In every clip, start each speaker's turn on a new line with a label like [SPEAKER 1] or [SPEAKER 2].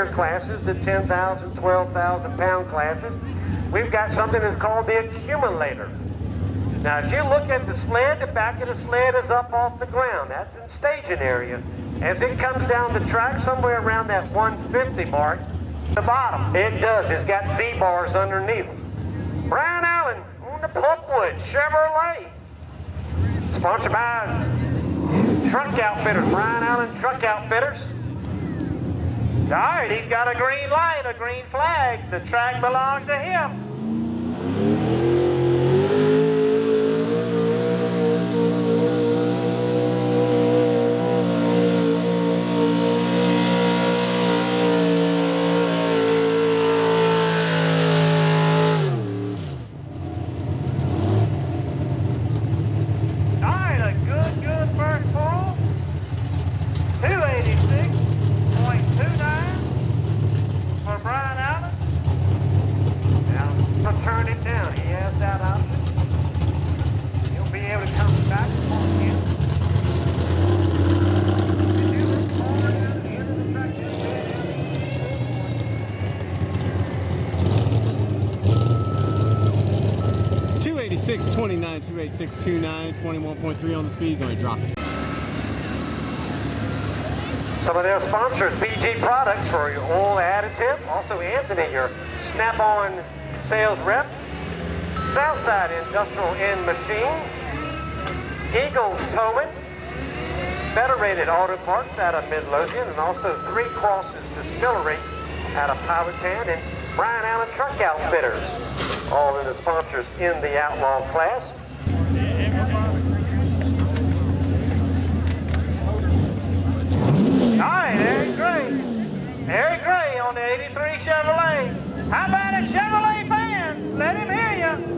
[SPEAKER 1] bigger classes, the 10,000, 12,000 pound classes, we've got something that's called the accumulator. Now, if you look at the sled, the back of the sled is up off the ground. That's in staging area. As it comes down the track, somewhere around that 150 mark, the bottom, it does. It's got V-bars underneath. Brian Allen on the Pulpwood Chevrolet. Sponsored by Truck Outfitters, Brian Allen Truck Outfitters. All right, he's got a green light, a green flag. The track belongs to him.
[SPEAKER 2] .29, 28629, 21.3 on the speed, going to drop it.
[SPEAKER 1] Some of their sponsors, BG Products for your oil additive. Also Anthony, your Snap-on sales rep. Southside Industrial and Machine. Eagles Towing. Federated Auto Parts out of Midlothian. And also Three Crosses Distillery out of Powhatan. And Brian Allen Truck Outfitters. All of the sponsors in the Outlaw class. All right, Eric Gray. Eric Gray on the 83 Chevrolet. How about it, Chevrolet fans? Let him hear you.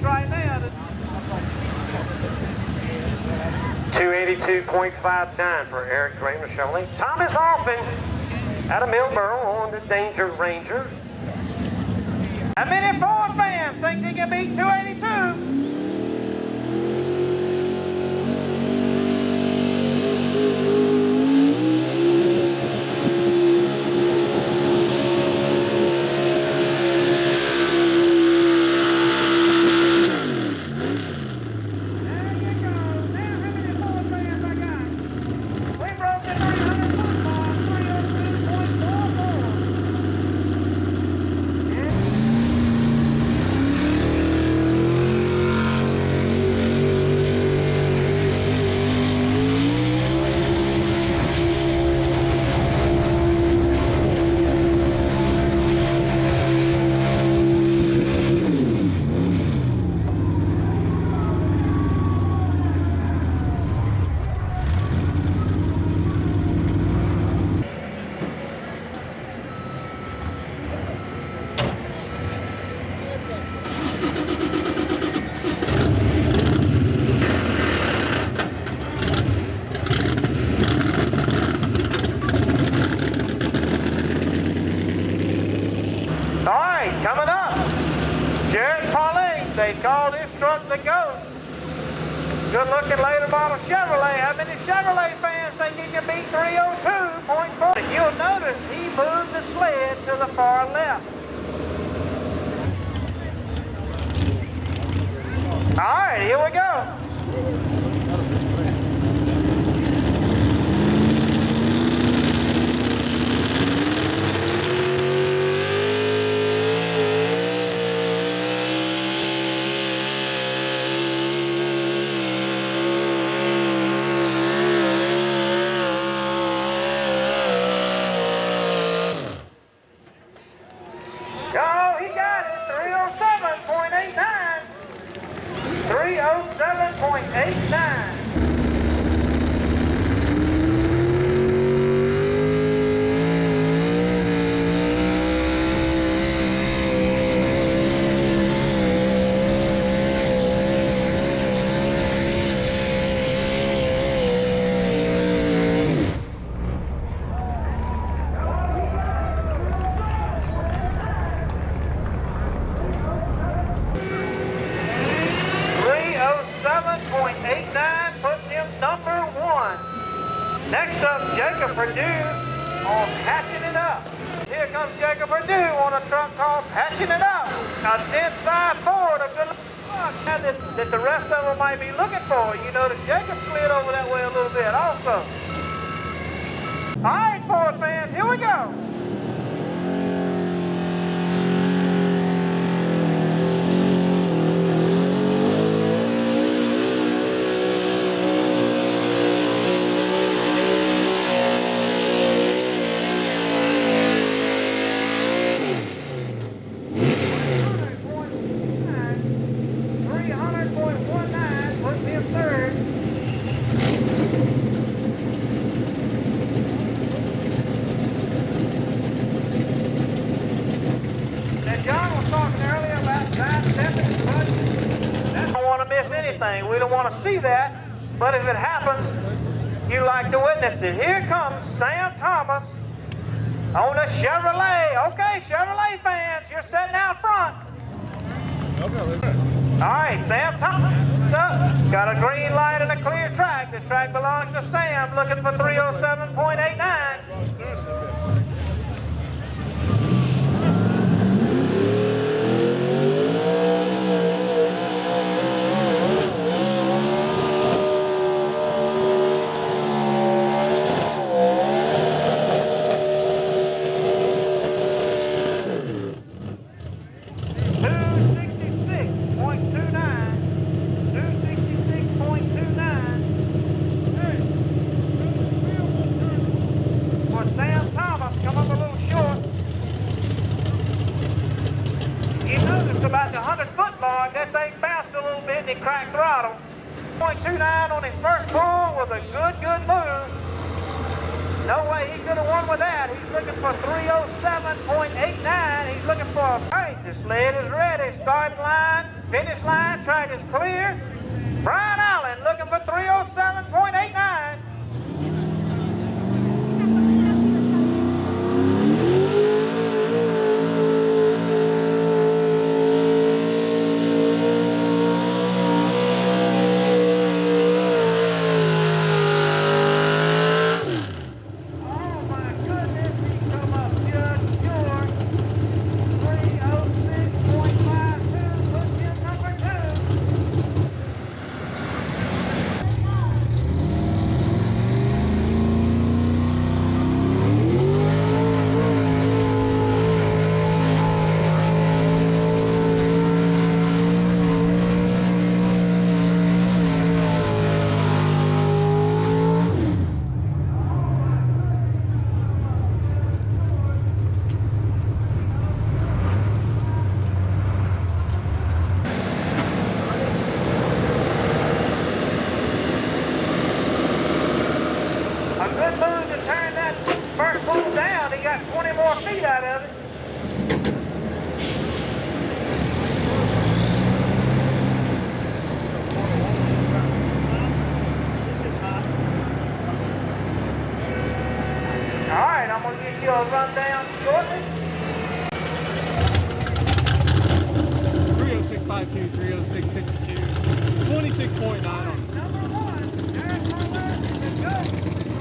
[SPEAKER 1] Right now, 282.59 for Eric Kramer Chevrolet. Thomas Alphin out of Millboro on the Danger Ranger. How many Ford fans think they can beat 282? Coming up, Jared Pauline. They call this truck the Ghost. Good looking later model Chevrolet. How many Chevrolet fans think he can beat 302.4? You'll notice he moved the sled to the far left. All right, here we go. Purdue on Patching It Up. Here comes Jacob Purdue on a truck called Patching It Up. A inside Ford, a good truck that the rest of them might be looking for. You know that Jacob slid over that way a little bit also. All right, Ford fans, here we go. We don't want to see that, but if it happens, you like to witness it. Here comes Sam Thomas on a Chevrolet. Okay, Chevrolet fans, you're sitting out front. All right, Sam Thomas got a green light and a clear track. The track belongs to Sam, looking for 307.89. About the 100-foot mark, that thing bounced a little bit and he cracked throttle. 0.29 on his first pull was a good move. No way he could have won with that. He's looking for 307.89. He's looking for a fight. The sled is ready. Start line, finish line, track is clear. Brian Allen looking for 307.89. You'll run down shortly.
[SPEAKER 2] 306.52, 306.52, 26.9 on it.
[SPEAKER 1] Number one, Derek Muller, let's go.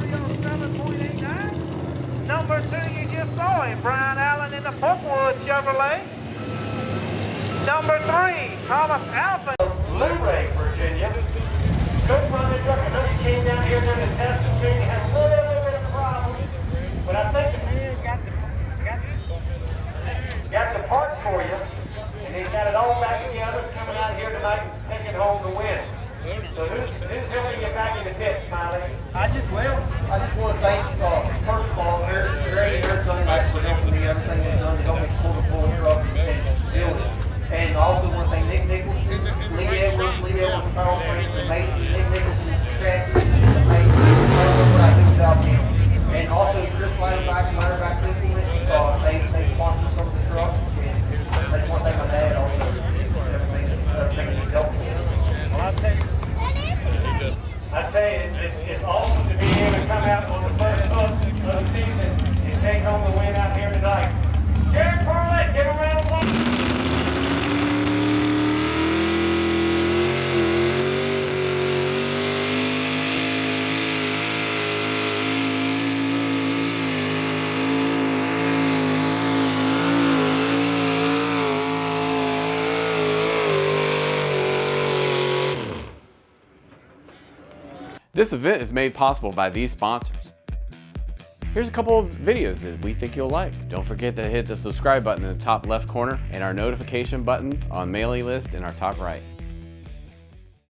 [SPEAKER 1] 307.89. Number two, you just saw him, Brian Allen in the Folkwood Chevrolet. Number three, Thomas Alpin. Millers, Virginia. Couldn't run the truck. I know you came down here during the test and he had a little bit of a problem. But I think got the parts for you, and he's got it all back together, coming out here tonight and taking home the win. So who's helping you back in the pit, Smiley?
[SPEAKER 3] I just want to thank, first of all, Ray and everything like for helping me, everything they've done to help me pull the full truck and build it. And also want to thank Nick Nichols, Lee Edwards, Carl Frank, Nick Nichols, Chad, what I do without them. And also Chris Lineback, Lineback Implement, they sponsor some of the trucks. And I just want to thank my dad also, everything he's helped me.
[SPEAKER 1] Well, I tell you, it's awesome to be able to come out on the first hook of the season and take home the win out here tonight. Jared Parlett, give a round of applause.
[SPEAKER 4] This event is made possible by these sponsors. Here's a couple of videos that we think you'll like. Don't forget to hit the subscribe button in the top left corner and our notification button on mailing list in our top right.